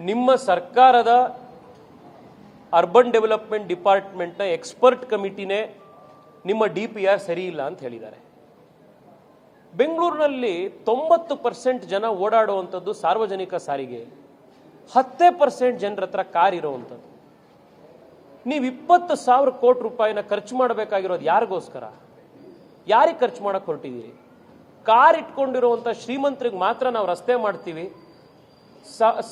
ನಿಮ್ಮ ಸರ್ಕಾರದ urban development ಡಿಪಾರ್ಟ್ಮೆಂಟ್ನ ಎಕ್ಸ್ಪರ್ಟ್ ಕಮಿಟಿನೇ ನಿಮ್ಮ DPR ಸರಿ ಇಲ್ಲ ಅಂತ ಹೇಳಿದ್ದಾರೆ. ಬೆಂಗಳೂರಿನಲ್ಲಿ 90% ಜನ ಓಡಾಡುವಂಥದ್ದು ಸಾರ್ವಜನಿಕ ಸಾರಿಗೆ, 10% ಜನರ ಹತ್ರ ಕಾರ್ ಇರುವಂಥದ್ದು. ನೀವು 20,000 ಕೋಟಿ ರೂಪಾಯಿನ ಖರ್ಚು ಮಾಡಬೇಕಾಗಿರೋದು ಯಾರಿಗೋಸ್ಕರ? ಯಾರಿಗೆ ಖರ್ಚು ಮಾಡಕ್ಕೆ ಹೊರಟಿದ್ದೀರಿ? ಕಾರ್ ಇಟ್ಕೊಂಡಿರುವಂಥ ಶ್ರೀಮಂತರಿಗೆ ಮಾತ್ರ ನಾವು ರಸ್ತೆ ಮಾಡ್ತೀವಿ,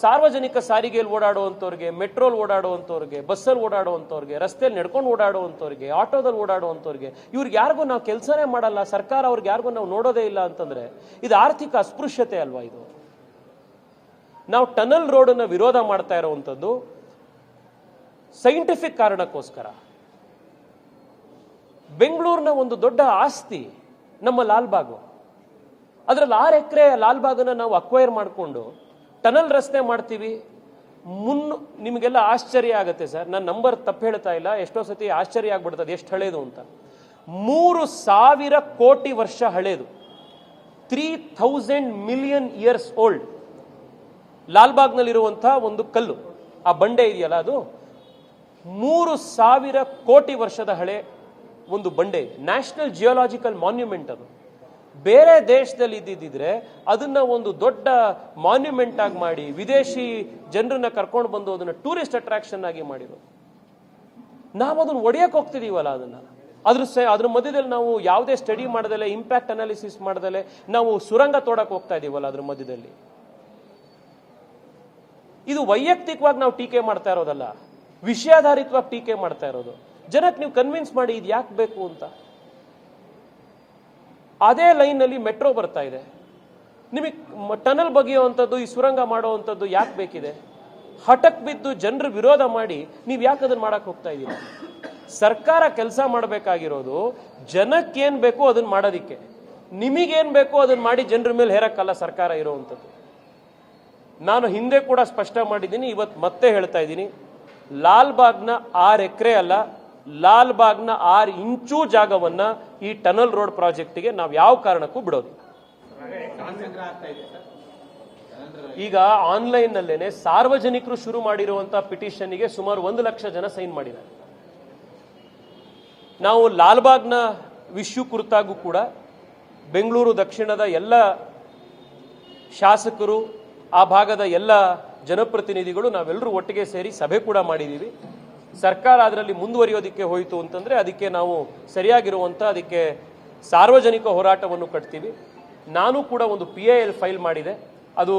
ಸಾರ್ವಜನಿಕ ಸಾರಿಗೆಯಲ್ಲಿ ಓಡಾಡುವಂಥವ್ರಿಗೆ, ಮೆಟ್ರೋಲ್ ಓಡಾಡುವಂಥವ್ರಿಗೆ, ಬಸ್ಸಲ್ಲಿ ಓಡಾಡುವಂಥವ್ರಿಗೆ, ರಸ್ತೆಯಲ್ಲಿ ನಡ್ಕೊಂಡು ಓಡಾಡುವಂಥವ್ರಿಗೆ, ಆಟೋದಲ್ಲಿ ಓಡಾಡುವಂಥವ್ರಿಗೆ, ಇವ್ರಿಗೆ ಯಾರಿಗೂ ನಾವು ಕೆಲಸನೇ ಮಾಡಲ್ಲ, ಸರ್ಕಾರ ಅವ್ರಿಗೆ ಯಾರಿಗೂ ನಾವು ನೋಡೋದೇ ಇಲ್ಲ ಅಂತಂದ್ರೆ ಇದು ಆರ್ಥಿಕ ಅಸ್ಪೃಶ್ಯತೆ ಅಲ್ವಾ? ಇದು ನಾವು ಟನಲ್ ರೋಡನ್ನು ವಿರೋಧ ಮಾಡ್ತಾ ಇರುವಂಥದ್ದು ಸೈಂಟಿಫಿಕ್ ಕಾರಣಕ್ಕೋಸ್ಕರ. ಬೆಂಗಳೂರಿನ ಒಂದು ದೊಡ್ಡ ಆಸ್ತಿ ನಮ್ಮ ಲಾಲ್ಬಾಗು. ಅದರಲ್ಲಿ 6 ಎಕರೆ ಲಾಲ್ಬಾಗನ್ನು ನಾವು ಅಕ್ವೈರ್ ಮಾಡಿಕೊಂಡು ಟನಲ್ ರಸ್ತೆ ಮಾಡ್ತೀವಿ. ನಿಮಗೆಲ್ಲ ಆಶ್ಚರ್ಯ ಆಗುತ್ತೆ ಸರ್, ನಾನು ನಂಬರ್ ತಪ್ಪು ಹೇಳ್ತಾ ಇಲ್ಲ, ಎಷ್ಟೋ ಸತಿ ಆಶ್ಚರ್ಯ ಆಗ್ಬಿಡ್ತದೆ ಎಷ್ಟು ಹಳೇದು ಅಂತ. 3,000 ಕೋಟಿ ವರ್ಷ ಹಳೇದು, 3,000 ಮಿಲಿಯನ್ ಇಯರ್ಸ್ ಓಲ್ಡ್ ಲಾಲ್ಬಾಗ್ನಲ್ಲಿರುವಂತಹ ಒಂದು ಕಲ್ಲು, ಆ ಬಂಡೆ ಇದೆಯಲ್ಲ, ಅದು 3,000 ಕೋಟಿ ವರ್ಷದ ಹಳೆ ಒಂದು ಬಂಡೆ. ನ್ಯಾಷನಲ್ ಜಿಯೋಲಾಜಿಕಲ್ ಮಾನ್ಯುಮೆಂಟ್ ಅದು. ಬೇರೆ ದೇಶದಲ್ಲಿ ಇದ್ದಿದ್ರೆ ಅದನ್ನ ಒಂದು ದೊಡ್ಡ ಮಾನ್ಯುಮೆಂಟ್ ಆಗಿ ಮಾಡಿ ವಿದೇಶಿ ಜನರನ್ನ ಕರ್ಕೊಂಡು ಬಂದು ಅದನ್ನ ಟೂರಿಸ್ಟ್ ಅಟ್ರಾಕ್ಷನ್ ಆಗಿ ಮಾಡಿರೋದು. ನಾವು ಅದನ್ನ ಒಡೆಯಕ್ಕೆ ಹೋಗ್ತಿದೀವಲ್ಲ, ಅದ್ರ ಮಧ್ಯದಲ್ಲಿ ನಾವು ಯಾವುದೇ ಸ್ಟಡಿ ಮಾಡದಲೆ, ಇಂಪ್ಯಾಕ್ಟ್ ಅನಾಲಿಸಿಸ್ ಮಾಡದಲೆ ನಾವು ಸುರಂಗ ತೋಡಕ್ಕೆ ಹೋಗ್ತಾ ಇದೀವಲ್ಲ ಅದ್ರ ಮಧ್ಯದಲ್ಲಿ. ಇದು ವೈಯಕ್ತಿಕವಾಗಿ ನಾವು ಟೀಕೆ ಮಾಡ್ತಾ ಇರೋದಲ್ಲ, ವಿಷಯಾಧಾರಿತವಾಗಿ ಟೀಕೆ ಮಾಡ್ತಾ ಇರೋದು. ಜನಕ್ಕೆ ನೀವು ಕನ್ವಿನ್ಸ್ ಮಾಡಿ ಇದು ಯಾಕೆ ಬೇಕು ಅಂತ. ಅದೇ ಲೈನ್ ನಲ್ಲಿ ಮೆಟ್ರೋ ಬರ್ತಾ ಇದೆ, ನಿಮಗೆ ಟನಲ್ ಬಗೆಯುವಂಥದ್ದು, ಈ ಸುರಂಗ ಮಾಡುವಂಥದ್ದು ಯಾಕೆ ಬೇಕಿದೆ? ಹಠಕ್ ಬಿದ್ದು ಜನರು ವಿರೋಧ ಮಾಡಿ ನೀವು ಯಾಕೆ ಅದನ್ನ ಮಾಡಕ್ ಹೋಗ್ತಾ ಇದ್ದೀರಾ? ಸರ್ಕಾರ ಕೆಲಸ ಮಾಡಬೇಕಾಗಿರೋದು ಜನಕ್ಕೇನ್ ಬೇಕು ಅದನ್ನ ಮಾಡೋದಿಕ್ಕೆ. ನಿಮಗೇನ್ ಬೇಕು ಅದನ್ನ ಮಾಡಿ ಜನರ ಮೇಲೆ ಹೇರಕ್ಕಲ್ಲ ಸರ್ಕಾರ ಇರುವಂಥದ್ದು. ನಾನು ಹಿಂದೆ ಕೂಡ ಸ್ಪಷ್ಟ ಮಾಡಿದ್ದೀನಿ, ಇವತ್ತು ಮತ್ತೆ ಹೇಳ್ತಾ ಇದ್ದೀನಿ, ಲಾಲ್ಬಾಗ್ನ 6 ಎಕರೆ ಅಲ್ಲ, ಲಾಲ್ಬಾಗ್ನ 6 ಇಂಚು ಜಾಗವನ್ನ ಈ ಟನಲ್ ರೋಡ್ ಪ್ರಾಜೆಕ್ಟ್ಗೆ ನಾವು ಯಾವ ಕಾರಣಕ್ಕೂ ಬಿಡೋದಿಲ್ಲ. ಈಗ ಆನ್ಲೈನ್ ನಲ್ಲೇನೆ ಸಾರ್ವಜನಿಕರು ಶುರು ಮಾಡಿರುವಂತಹ ಪಿಟಿಷನ್ಗೆ ಸುಮಾರು 1 ಲಕ್ಷ ಜನ ಸೈನ್ ಮಾಡಿದ್ದಾರೆ. ನಾವು ಲಾಲ್ಬಾಗ್ನ ವಿಶ್ಯೂ ಕುರಿತಾಗೂ ಕೂಡ ಬೆಂಗಳೂರು ದಕ್ಷಿಣದ ಎಲ್ಲ ಶಾಸಕರು, ಆ ಭಾಗದ ಎಲ್ಲ ಜನಪ್ರತಿನಿಧಿಗಳು ನಾವೆಲ್ಲರೂ ಒಟ್ಟಿಗೆ ಸೇರಿ ಸಭೆ ಕೂಡ ಮಾಡಿದ್ದೀವಿ. ಸರ್ಕಾರ ಅದರಲ್ಲಿ ಮುಂದುವರಿಯೋದಕ್ಕೆ ಹೋಯಿತು ಅಂತಂದ್ರೆ ಅದಕ್ಕೆ ನಾವು ಸರಿಯಾಗಿರುವಂತ ಅದಕ್ಕೆ ಸಾರ್ವಜನಿಕ ಹೋರಾಟವನ್ನು ಕಟ್ತೀವಿ. ನಾನು ಕೂಡ ಒಂದು PIL ಫೈಲ್ ಮಾಡಿದೆ, ಅದು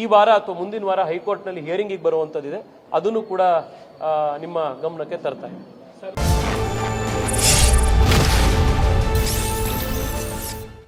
ಈ ವಾರ ಅಥವಾ ಮುಂದಿನ ವಾರ ಹೈಕೋರ್ಟ್ನಲ್ಲಿ ಹಿಯರಿಂಗಿಗೆ ಬರುವಂಥದ್ದಿದೆ, ಅದನ್ನು ಕೂಡ ನಿಮ್ಮ ಗಮನಕ್ಕೆ ತರ್ತಾ ಇದ್ದೀನಿ.